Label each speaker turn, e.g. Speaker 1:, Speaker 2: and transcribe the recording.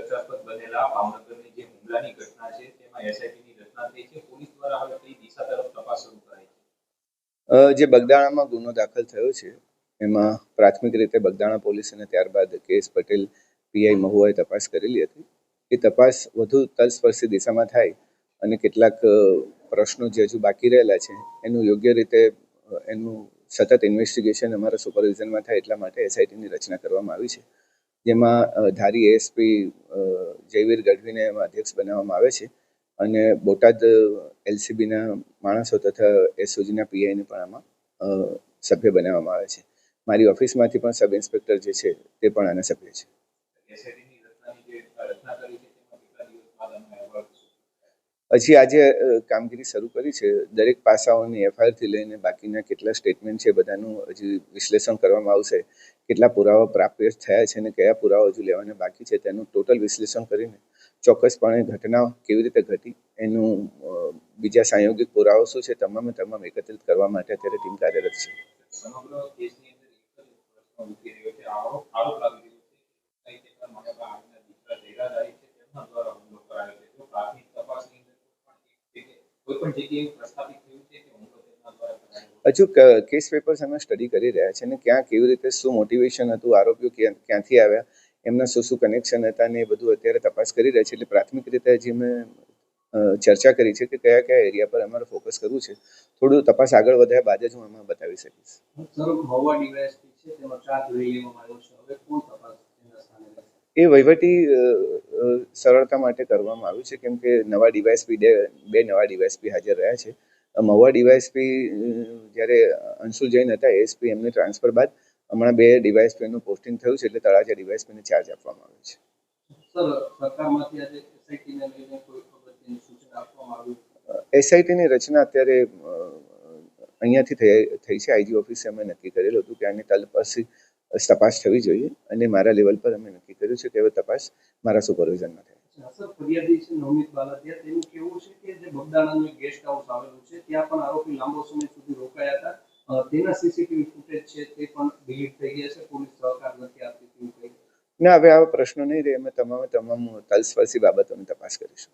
Speaker 1: ચર્ચાસ્પદ બનેલા ભાવનગરની જે હુમલાની ઘટના છે તેમાં એસઆઈટીની રચના થઈ છે. પોલીસ દ્વારા હવે કઈ દિશા તરફ તપાસ શરૂ કરાઈ છે?
Speaker 2: જે બગદાણામાં ગુનો દાખલ થયો છે એમાં પ્રાથમિક રીતે બગદાણા પોલીસ અને ત્યારબાદ કેએસ પટેલ પીઆઈ મહુવાએ તપાસ કરેલી હતી. એ તપાસ વધુ તલસ્પર્શી દિશામાં થાય અને કેટલાક પ્રશ્નો જે હજુ બાકી રહેલા છે એનું યોગ્ય રીતે એનું સતત ઇન્વેસ્ટિગેશન અમારા સુપરવિઝનમાં થાય એટલા માટે એસઆઈટીની રચના કરવામાં આવી છે, જેમાં ધારી એએસપી જયવીર ગઢવીને એમાં અધ્યક્ષ બનાવવામાં આવે છે અને બોટાદ એલસીબીના માણસો તથા એસઓજીના પીઆઈને પણ આમાં સભ્ય બનાવવામાં આવે છે. મારી ઓફિસમાંથી પણ સબ ઇન્સ્પેક્ટર જે છે તે પણ આના સભ્ય છે. હજી આજે કામગીરી શરૂ કરી છે. દરેક પાસાઓની એફઆઈઆરથી લઈને બાકીના કેટલા સ્ટેટમેન્ટ છે બધાનું હજી વિશ્લેષણ કરવામાં આવશે. કેટલા પુરાવા પ્રાપ્ત થયા છે અને કયા પુરાવા હજુ લેવાના બાકી છે તેનું ટોટલ વિશ્લેષણ કરીને ચોક્કસપણે ઘટના કેવી રીતે ઘટી એનું બીજા સંયોગિક પુરાવો શું છે તમામ એકત્રિત કરવા માટે અત્યારે ટીમ કાર્યરત છે. હજુ કેસ પેપર્સ અમે સ્ટડી કરી રહ્યા છે અને ક્યાં કેવી રીતે શું મોટિવેશન હતું, આરોપીઓ ક્યાંથી આવ્યા, એમના શું કનેક્શન હતા ને એ બધું અત્યારે તપાસ કરી રહ્યા છે. એટલે પ્રાથમિક રીતે હજી અમે ચર્ચા કરી છે કે કયા કયા એરિયા પર અમારે ફોકસ કરવું છે. થોડું તપાસ આગળ વધ્યા બાદ જ હું આમાં બતાવી શકીશ. એ વહીવટી સરળતા માટે કરવામાં આવ્યું છે, કેમ કે નવા ડીવાયએસપી બે નવા ડીવાયએસપી હાજર રહ્યા છે. મહુવા ડીવાયએસપી જ્યારે અંશુલ જૈન હતા એએસપી, એમને ટ્રાન્સફર બાદ હમણાં બે ડીવાયએસપીનું પોસ્ટિંગ થયું છે, એટલે તળાજા ડીવાયએસપીને ચાર્જ આપવામાં આવ્યો છે. એસઆઈટીની રચના અત્યારે અહીંયાથી થઈ છે. આઈજી ઓફિસે અમે નક્કી કરેલું હતું કે આની તપાસ થવી જોઈએ અને મારા લેવલ પર અમે નક્કી કર્યું છે કે હવે તપાસ મારા સુપરવિઝનમાં થાય.
Speaker 3: ફરિયાદી છે નવનીત બાલદિયા, તેનું કહેવું છે કે જે બગદાણાનું ગેસ્ટ હાઉસ આવેલું છે ત્યાં પણ આરોપી લાંબો સમય સુધી રોકાયા હતા. તેના સીસીટીવી ફૂટેજ છે તે પણ ડિલીટ થઈ ગયા છે. પોલીસ સહકાર નથી આપતી.
Speaker 2: ના, હવે આવા પ્રશ્નો નહીં રહે. અમે તમામ તલસ્પર્શી બાબતોની તપાસ કરીશું.